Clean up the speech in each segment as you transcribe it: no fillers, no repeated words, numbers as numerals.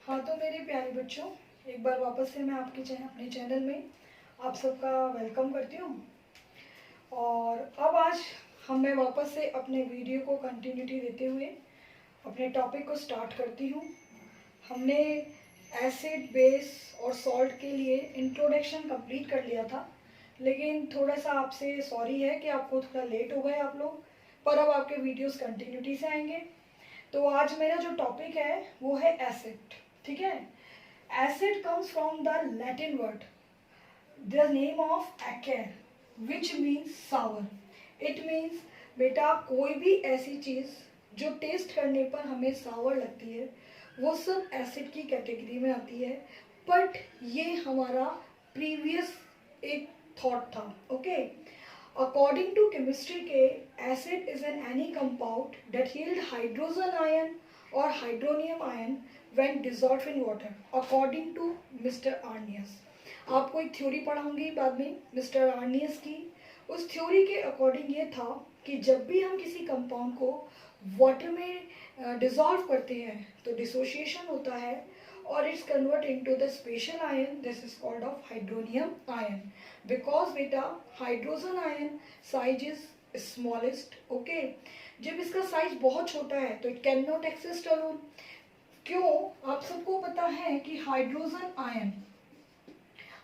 हाँ तो मेरे प्यारे बच्चों, एक बार वापस से मैं आपके अपने चैनल में आप सबका वेलकम करती हूँ। और अब आज मैं वापस से अपने वीडियो को कंटिन्यूटी देते हुए अपने टॉपिक को स्टार्ट करती हूँ। हमने एसिड, बेस और सॉल्ट के लिए इंट्रोडक्शन कंप्लीट कर लिया था, लेकिन थोड़ा सा आपसे सॉरी है कि आपको थोड़ा लेट हो गए आप लोग, पर अब आपके वीडियोस कंटिन्यूटी से आएंगे। तो आज मेरा जो टॉपिक है वो है एसिड। ठीक है। Acid comes from the Latin word the name of acer which means sour. It means बेटा कोई भी ऐसी चीज़ जो टेस्ट करने पर हमें सावर लगती है वो सब एसिड की कैटेगरी में आती है। बट ये हमारा प्रीवियस एक थॉट था। ओके। अकॉर्डिंग टू केमिस्ट्री के acid is an any compound that yield hydrogen ion और hydronium ion when dissolved in water according to mister Arrhenius. आपको एक थ्योरी पढ़ाऊंगी बाद में मिस्टर आर्नियस की। उस थ्योरी के अकॉर्डिंग ये था कि जब भी हम किसी कंपाउंड को वाटर में डिसॉल्व करते हैं तो डिसोसिएशन होता है और it's convert into the special ion, this is called of hydronium ion. Because बेटा hydrogen ion size is smallest. Okay. जब इसका साइज बहुत छोटा है तो it can not exist alone. क्यों? आप सबको पता है कि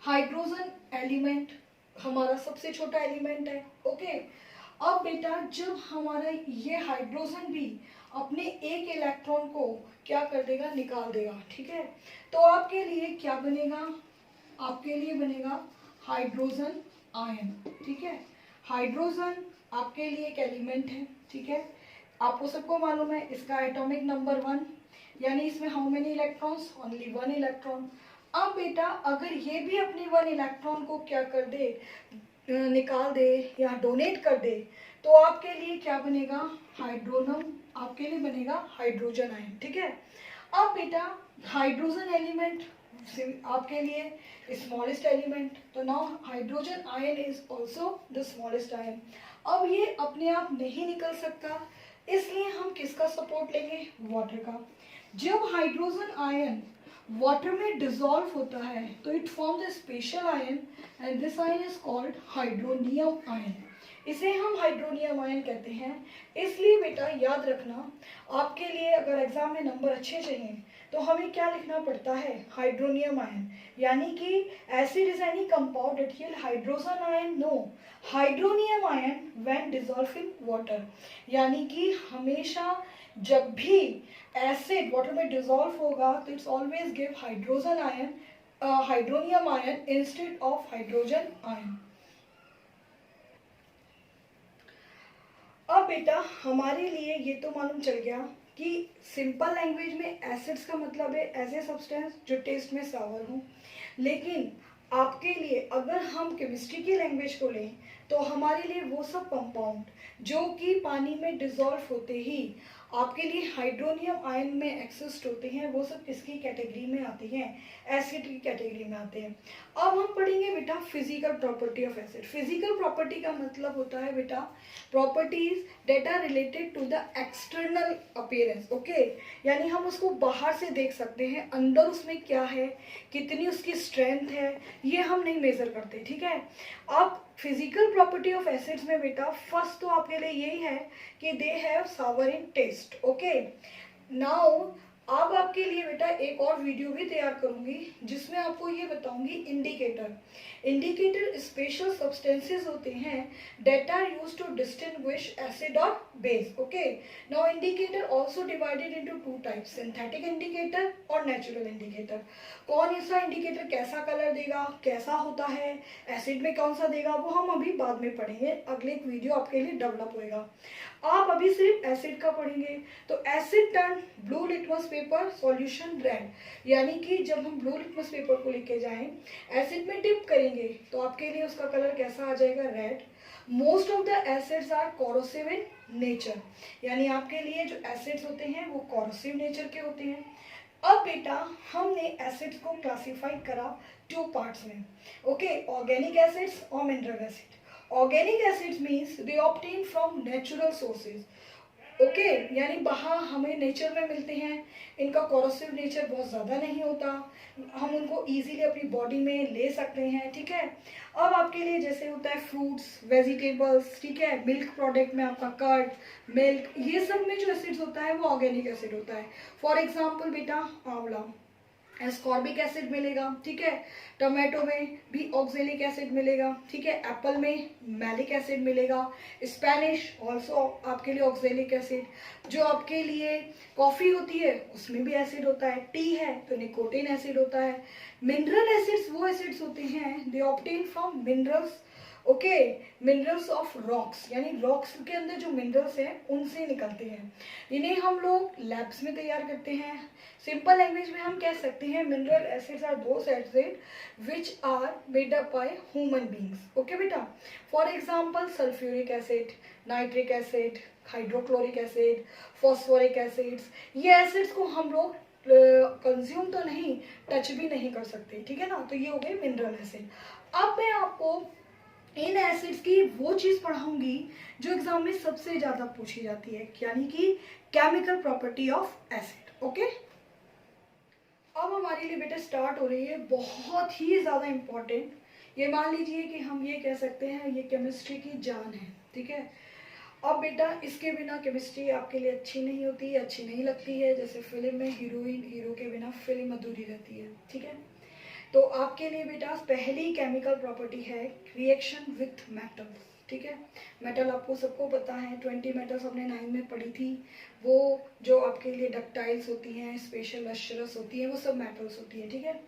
हाइड्रोजन एलिमेंट हमारा सबसे छोटा एलिमेंट है। ओके। अब बेटा जब हमारा ये हाइड्रोजन भी अपने एक इलेक्ट्रॉन को क्या कर देगा, निकाल देगा। ठीक है। तो आपके लिए क्या बनेगा? आपके लिए बनेगा हाइड्रोजन आयन। ठीक है। हाइड्रोजन आपके लिए एक एलिमेंट है। ठीक है। आपको सबको मालूम है इसका एटॉमिक नंबर 1, यानी इसमें how many electrons? Only 1 electron. अब बेटा अगर ये भी अपने 1 इलेक्ट्रॉन को क्या कर दे, निकाल दे या डोनेट कर दे, तो आपके लिए क्या बनेगा? हाइड्रोनम। आपके लिए बनेगा हाइड्रोजन आयन। ठीक है। अब बेटा हाइड्रोजन एलिमेंट आपके लिए स्मॉलेस्ट एलिमेंट, तो now hydrogen ion is also the smallest ion. अब ये अपने आप नहीं निकल सकता, इसलिए हम किसका सपोर्ट लेंगे? वाटर का। जब हाइड्रोजन आयन वाटर में डिसॉल्व होता है तो it form the special ion and this ion is called hydronium ion. इसे हम हाइड्रोनियम आयन कहते हैं। इसलिए बेटा याद रखना, आपके लिए अगर एग्जाम में नंबर अच्छे चाहिए तो हमें क्या लिखना पड़ता है? Hydronium ion. यानी कि acid is any compound that yield hydrogen ion, no, hydronium ion when dissolve in water. यानी कि हमेशा जब भी एसिड वाटर में डिसॉल्व होगा तो it's always give hydrogen ion, hydronium ion instead of hydrogen ion. अब बेटा हमारे लिए ये तो मालूम चल गया कि सिंपल लैंग्वेज में एसिड्स का मतलब है ऐसे सब्सटेंस जो टेस्ट में सावर हो। लेकिन आपके लिए अगर हम केमिस्ट्री की लैंग्वेज को लें तो हमारे लिए वो सब कंपाउंड जो कि पानी में डिसॉल्व होते ही आपके लिए हाइड्रोनियम आयन में एक्सिस्ट होते हैं, वो सब किसकी कैटेगरी में आते हैं? एसिड की कैटेगरी में आते हैं। अब हम पढ़ेंगे बेटा physical property of acid. Physical property का मतलब होता है बेटा properties that are related to the external appearance. Okay. यानी हम उसको बाहर से देख सकते हैं, अंदर उसमें क्या है, कितनी उसकी स्ट्रेंथ है, ये हम नहीं मेजर करते। ठीक है। अब फिजिकल प्रॉपर्टी ऑफ एसिड्स में बेटा फर्स्ट तो आपके लिए यही है कि they have sour in taste. Okay. Now अब आपके लिए बेटा एक और वीडियो भी तैयार करूंगी जिसमें आपको ये बताऊंगी इंडिकेटर। इंडिकेटर स्पेशल सब्सटेंसेस होते हैं that are used to distinguish acid और base. Okay. Now indicator also divided into 2 types, synthetic indicator और नेचुरल इंडिकेटर। कौन सा इंडिकेटर कैसा कलर देगा, कैसा होता है, एसिड में कौन सा देगा, वो हम अभी बाद में पढ़ेंगे, अगले एक वीडियो आपके लिए डेवलप होएगा। आप अभी सिर्फ एसिड का पढ़ेंगे। तो asset turn blue litmus paper solution red, यानी कि जब हम ब्लू लिटमस पेपर को लेके जाएं एसिड में डिप करेंगे तो आपके लिए उसका कलर कैसा आ जाएगा? Red. Most of the acids are corrosive in nature, यानी आपके लिए जो एसिड्स होते हैं वो कोरोसिव नेचर के होते हैं। अब बेटा हमने एसिड्स को क्लासिफाई करा 2 पार्ट्स में। ओके। ऑर्गेनिक एसिड्स और mineral acid. Organic acids means they obtain from natural sources. Okay, यानी बाहर हमें नेचर में मिलते हैं, इनका कोरोसिव नेचर बहुत ज़्यादा नहीं होता, हम उनको इजीली अपनी बॉडी में ले सकते हैं, ठीक है। अब आपके लिए जैसे होता है फ्रूट्स, वेजिटेबल्स, ठीक है, मिल्क प्रोडक्ट में आपका कर्ड, मिल्क, ये सब में जो एसिड्स होता है वो ऑर्गेनिक एसिड होता है। फॉर एग्जाम्पल बेटा आंवला, एस्कॉर्बिक एसिड मिलेगा, ठीक है। टोमेटो में भी ऑक्जेलिक एसिड मिलेगा, ठीक है। एप्पल में मैलिक एसिड मिलेगा। स्पेनिश ऑल्सो आपके लिए ऑक्जेलिक एसिड। जो आपके लिए कॉफ़ी होती है उसमें भी एसिड होता है। टी है तो निकोटिन एसिड होता है। मिनरल एसिड्स वो एसिड्स होते हैं they obtain from minerals, okay, minerals of rocks, यानी रॉक्स के अंदर जो मिनरल्स हैं उनसे निकलते हैं। इन्हें हम लोग लैब्स में तैयार करते हैं। सिंपल लैंग्वेज में हम कह सकते हैं mineral acids are those acid which are made up by human beings, okay बेटा। For example sulphuric acid, nitric acid, hydrochloric acid, phosphoric acids, ये एसिड्स को हम लोग कंज्यूम तो नहीं, टच भी नहीं कर सकते, ठीक है ना। तो ये हो गए मिनरल एसिड। अब मैं आपको इन एसिड्स की वो चीज पढ़ाऊंगी जो एग्जाम में सबसे ज्यादा पूछी जाती है, यानी कि chemical property of acid, okay. अब हमारे लिए बेटा स्टार्ट हो रही है बहुत ही ज्यादा इंपॉर्टेंट, ये मान लीजिए कि हम ये कह सकते हैं ये केमिस्ट्री की जान है, ठीक है। अब बेटा इसके बिना केमिस्ट्री आपके लिए अच्छी नहीं होती, अच्छी नहीं लगती है। जैसे फिल्म में हीरोइन हीरो के बिना फिल्म अधूरी रहती है, ठीक है। तो आपके लिए बेटा पहली केमिकल प्रॉपर्टी है रिएक्शन विथ मेटल्स, ठीक है। मेटल आपको सबको पता है, 20 मेटल्स हमने 9 में पढ़ी थी। वो जो आपके लिए डक्टाइल्स होती हैं, स्पेशल लश्चरस होती हैं, वो सब मेटल्स होती हैं, ठीक है।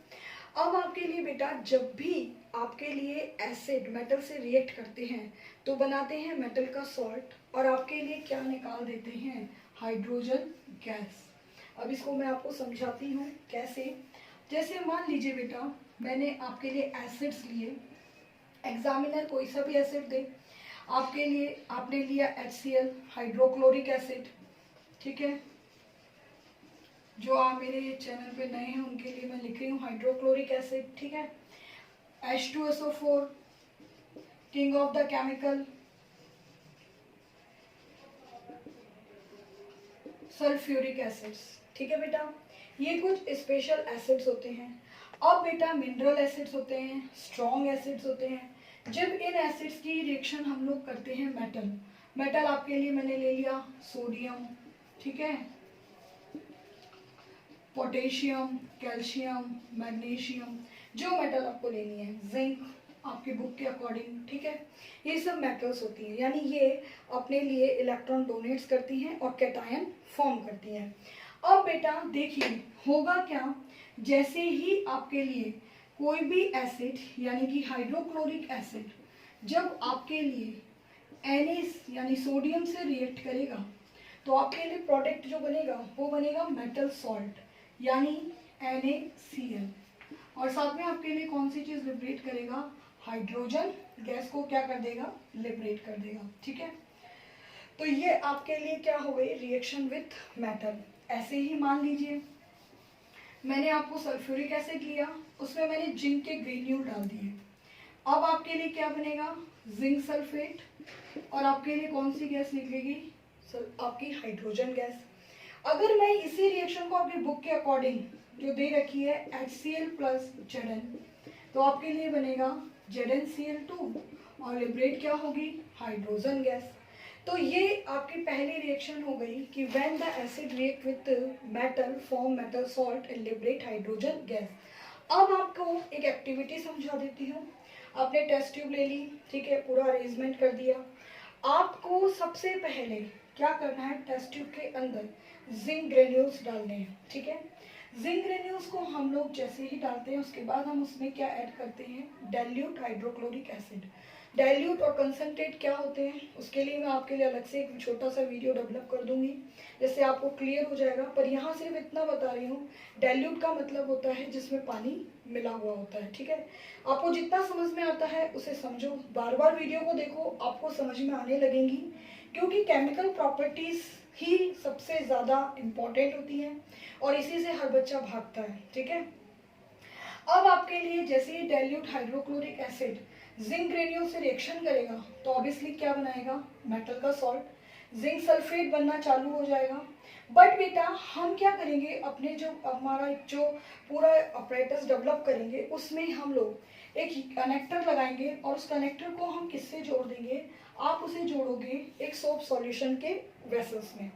अब आपके लिए बेटा जब भी आपके लिए एसिड मेटल से रिएक्ट करते हैं तो बनाते हैं मेटल का सॉल्ट, और आपके लिए क्या निकाल देते हैं, हाइड्रोजन गैस। अब इसको मैं आपको समझाती हूँ कैसे। जैसे मान लीजिए बेटा मैंने आपके लिए एसिड्स लिए, एग्जामिनर कोई सा भी एसिड दे, आपके लिए आपने लिया HCl, हाइड्रोक्लोरिक एसिड, ठीक है। जो आप मेरे चैनल पे नए हैं उनके लिए मैं लिख रही हूँ हाइड्रोक्लोरिक एसिड, ठीक है। H2SO4, king of the chemical, sulphuric acids, ठीक है बेटा। ये कुछ स्पेशल एसिड्स होते हैं। अब बेटा मिनरल एसिड्स होते हैं, स्ट्रॉन्ग एसिड्स होते हैं। जब इन एसिड्स की रिएक्शन हम लोग करते हैं मेटल, मेटल आपके लिए मैंने ले लिया सोडियम, ठीक है, पोटेशियम, कैल्शियम, मैग्नीशियम, जो मेटल आपको लेनी है, जिंक आपके बुक के अकॉर्डिंग, ठीक है। ये सब मेटल्स होती हैं, यानी ये अपने लिए इलेक्ट्रॉन डोनेट्स करती हैं और कैटायन फॉर्म करती हैं। अब बेटा देखिए होगा क्या, जैसे ही आपके लिए कोई भी एसिड यानी कि हाइड्रोक्लोरिक एसिड जब आपके लिए Na यानी सोडियम से रिएक्ट करेगा तो आपके लिए प्रोडक्ट जो बनेगा वो बनेगा मेटल सॉल्ट यानी NaCl, और साथ में आपके लिए कौन सी चीज लिबरेट करेगा, हाइड्रोजन गैस को क्या कर देगा, लिबरेट कर देगा, ठीक है। तो ये आपके लिए क्या हो गई, रिएक्शन विथ मेटल। ऐसे ही मान लीजिए मैंने आपको सल्फ्यूरिक एसिड लिया, उसमें मैंने जिंक के ग्रेन्यूल डाल दिए। अब आपके लिए क्या बनेगा, जिंक सल्फेट, और आपके लिए कौन सी गैस निकलेगी, आपकी हाइड्रोजन गैस। अगर मैं इसी रिएक्शन को आपकी बुक के अकॉर्डिंग जो दे रखी है HCl प्लस Zn, तो आपके लिए बनेगा ZnCl2 और लिबरेट क्या होगी, हाइड्रोजन गैस। तो ये आपकी पहली रिएक्शन हो गई कि when the acid react with metal form metal salt and liberate hydrogen gas. अब आपको एक एक्टिविटी समझा देती हूँ। आपने टेस्ट ट्यूब ले ली, ठीक है, पूरा अरेंजमेंट कर दिया। आपको सबसे पहले क्या करना है, टेस्ट ट्यूब के अंदर जिंक ग्रेन्यूल्स डालने हैं, ठीक है। जिंक ग्रेन्यूल्स को हम लोग जैसे ही डालते हैं उसके बाद हम उसमें क्या ऐड करते हैं, डाइल्यूट हाइड्रोक्लोरिक एसिड। डाइल्यूट और कंसंट्रेट क्या होते हैं उसके लिए मैं आपके लिए अलग से एक छोटा सा वीडियो डेवलप कर दूंगी, जिससे आपको क्लियर हो जाएगा। पर यहाँ सिर्फ इतना बता रही हूँ, डाइल्यूट का मतलब होता है जिसमें पानी मिला हुआ होता है, ठीक है। आपको जितना समझ में आता है उसे समझो, बार बार वीडियो को देखो, आपको समझ में आने लगेंगी, क्योंकि केमिकल प्रॉपर्टीज ही सबसे ज़्यादा इम्पॉर्टेंट होती हैं और इसी से हर बच्चा भागता है, ठीक है। अब आपके लिए जैसे ही dilute hydrochloric acid zinc granule से रिएक्शन करेगा तो ऑब्वियसली क्या बनाएगा, मेटल का सॉल्ट। जिंक सल्फेट बनना चालू हो जाएगा। बट बेटा हम क्या करेंगे, अपने जो हमारा जो पूरा अपरेटस डेवलप करेंगे उसमें हम लोग एक कनेक्टर लगाएंगे और उस कनेक्टर को हम किससे जोड़ देंगे, आप उसे जोड़ोगे एक सोप सॉल्यूशन के वेसल्स में।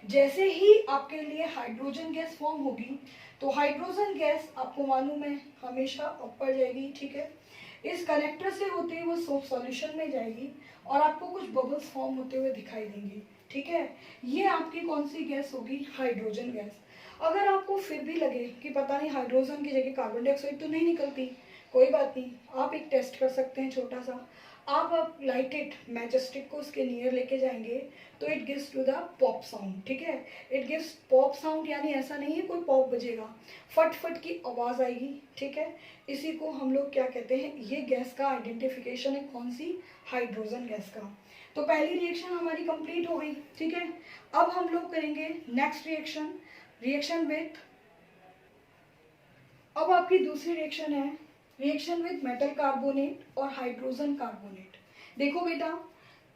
जैसे ही आपके लिए हाइड्रोजन गैस फॉर्म होगी तो हाइड्रोजन गैस आपको मालूम है हमेशा ऊपर जाएगी, ठीक है। इस कनेक्टर से होते हुए वो सोप सॉल्यूशन में जाएगी और आपको कुछ बबल्स फॉर्म होते हुए दिखाई देंगे, ठीक है। ये आपकी कौन सी गैस होगी, हाइड्रोजन गैस। अगर आपको फिर भी लगे कि पता नहीं हाइड्रोजन की जगह कार्बन डाइऑक्साइड तो नहीं निकलती, कोई बात नहीं, आप एक टेस्ट कर सकते हैं छोटा सा। आप लाइटेड मैचस्टिक को उसके नियर लेके जाएंगे तो it gives to the pop sound, ठीक है। इट गिव्स पॉप साउंड, यानी ऐसा नहीं है कोई पॉप बजेगा, फट फट की आवाज आएगी, ठीक है। इसी को हम लोग क्या कहते हैं, ये गैस का आइडेंटिफिकेशन है कौन सी, हाइड्रोजन गैस का। तो पहली रिएक्शन हमारी कंप्लीट हो गई, ठीक है। अब हम लोग करेंगे नेक्स्ट रिएक्शन, रिएक्शन विथ, अब आपकी दूसरी रिएक्शन है रिएक्शन विथ मेटल कार्बोनेट और हाइड्रोजन कार्बोनेट। देखो बेटा,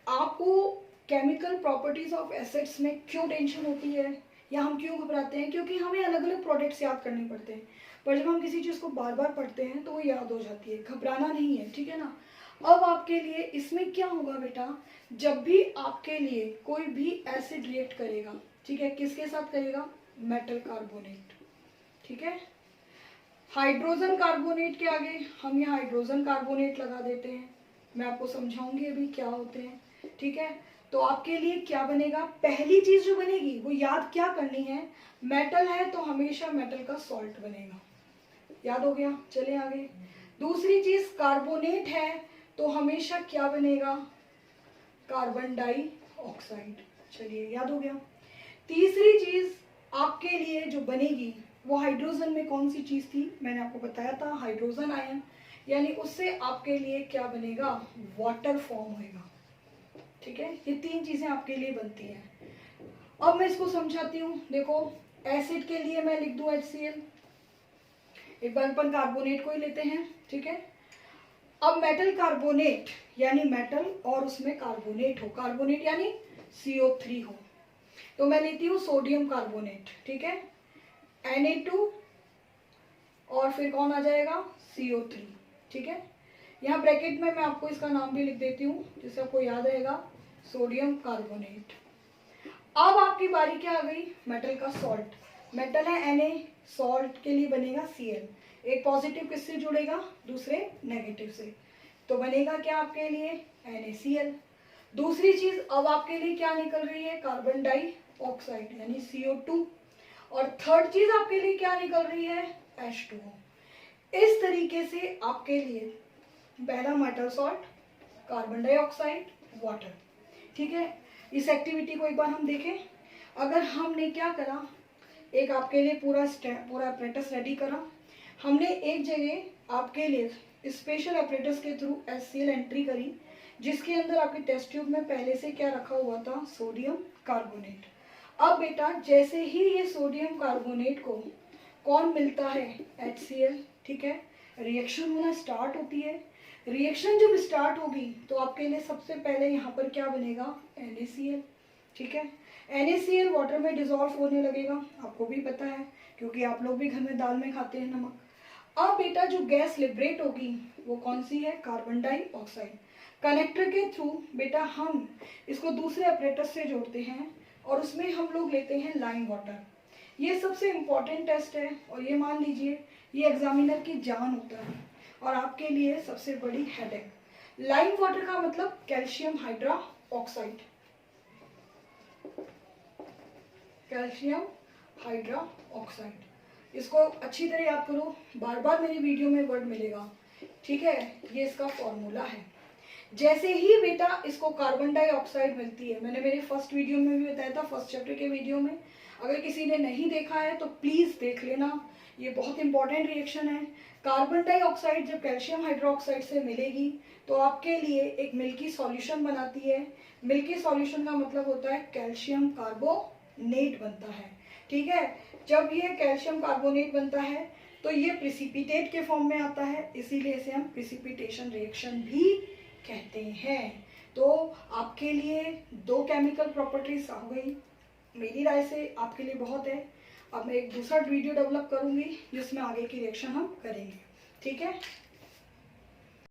आपको केमिकल प्रॉपर्टीज ऑफ एसिड्स में क्यों टेंशन होती है या हम क्यों घबराते हैं, क्योंकि हमें अलग अलग प्रोडक्ट्स याद करने पड़ते हैं। पर जब हम किसी चीज़ को बार बार पढ़ते हैं तो वो याद हो जाती है, घबराना नहीं है, ठीक है ना। अब आपके लिए इसमें क्या होगा बेटा, जब भी आपके लिए कोई भी एसिड रिएक्ट करेगा, ठीक है, किसके साथ करेगा, मेटल कार्बोनेट, ठीक है। हाइड्रोजन कार्बोनेट के आगे हम यहाँ हाइड्रोजन कार्बोनेट लगा देते हैं, मैं आपको समझाऊंगी अभी क्या होते हैं, ठीक है। तो आपके लिए क्या बनेगा, पहली चीज जो बनेगी वो याद क्या करनी है, मेटल है तो हमेशा मेटल का सॉल्ट बनेगा, याद हो गया, चले आगे। दूसरी चीज कार्बोनेट है तो हमेशा क्या बनेगा, कार्बन डाई ऑक्साइड, चलिए याद हो गया। तीसरी चीज आपके लिए जो बनेगी वो हाइड्रोजन में कौन सी चीज थी, मैंने आपको बताया था हाइड्रोजन आयन, यानी उससे आपके लिए क्या बनेगा, वाटर फॉर्म होएगा, ठीक है। ये तीन चीजें आपके लिए बनती हैं। अब मैं इसको समझाती हूँ, देखो एसिड के लिए मैं लिख दूं HCl, एक बार अपन कार्बोनेट को ही लेते हैं, ठीक है। अब मेटल कार्बोनेट यानी मेटल और उसमें कार्बोनेट हो, कार्बोनेट यानी CO3 हो, तो मैं लेती हूँ सोडियम कार्बोनेट, ठीक है, Na2 और फिर कौन आ जाएगा, CO3, ठीक है। यहाँ ब्रैकेट में मैं आपको इसका नाम भी लिख देती हूँ जिससे आपको याद रहेगा, सोडियम कार्बोनेट। अब आपकी बारी क्या आ गई, मेटल का सॉल्ट, मेटल है Na, सॉल्ट के लिए बनेगा Cl, एक पॉजिटिव किससे जुड़ेगा, दूसरे नेगेटिव से, तो बनेगा क्या आपके लिए, NaCl। दूसरी चीज अब आपके लिए क्या निकल रही है, कार्बन डाई ऑक्साइड यानी CO2, और थर्ड चीज आपके लिए क्या निकल रही है, H2O। इस तरीके से आपके लिए पहला metal salt, carbon dioxide, water, ठीक है। इस एक्टिविटी को एक बार हम देखें। अगर हमने क्या करा, एक आपके लिए पूरा अपरेटस रेडी करा, हमने एक जगह आपके लिए स्पेशल अपरेटस के थ्रू HCl एंट्री करी, जिसके अंदर आपके टेस्ट ट्यूब में पहले से क्या रखा हुआ था, सोडियम कार्बोनेट। अब बेटा जैसे ही ये सोडियम कार्बोनेट को कौन मिलता है, HCl, ठीक है, रिएक्शन होना स्टार्ट होती है। रिएक्शन जब स्टार्ट होगी तो आपके लिए सबसे पहले यहाँ पर क्या बनेगा, NaCl, ठीक है। NaCl वाटर में डिजोल्व होने लगेगा, आपको भी पता है क्योंकि आप लोग भी घर में दाल में खाते हैं नमक। अब बेटा जो गैस लिबरेट होगी वो कौन सी है, कार्बन डाइऑक्साइड। कनेक्टर के थ्रू बेटा हम इसको दूसरे अपरेटस से जोड़ते हैं और उसमें हम लोग लेते हैं लाइम वाटर। ये सबसे इम्पोर्टेंट टेस्ट है और ये मान लीजिए ये एग्जामिनर की जान होता है और आपके लिए सबसे बड़ी हेडेक। लाइम वाटर का मतलब calcium hydra oxide, calcium hydra oxide, इसको अच्छी तरह याद करो, बार बार मेरी वीडियो में वर्ड मिलेगा, ठीक है। ये इसका फॉर्मूला है। जैसे ही बेटा इसको कार्बन डाइऑक्साइड मिलती है, मैंने मेरे फर्स्ट वीडियो में भी बताया था, फर्स्ट चैप्टर के वीडियो में, अगर किसी ने नहीं देखा है तो प्लीज देख लेना, ये बहुत इंपॉर्टेंट रिएक्शन है। कार्बन डाइऑक्साइड जब कैल्शियम हाइड्रोक्साइड से मिलेगी तो आपके लिए एक मिल्की सॉल्यूशन बनाती है। मिल्की सॉल्यूशन का मतलब होता है कैल्शियम कार्बोनेट बनता है, ठीक है। जब ये कैल्शियम कार्बोनेट बनता है तो ये प्रिसिपिटेट के फॉर्म में आता है, इसीलिए इसे हम प्रिसिपिटेशन रिएक्शन भी कहते हैं। तो आपके लिए 2 केमिकल प्रॉपर्टीज हो गई, मेरी राय से आपके लिए बहुत है। अब मैं एक दूसरा वीडियो डेवलप करूंगी जिसमें आगे की रिएक्शन हम करेंगे, ठीक है।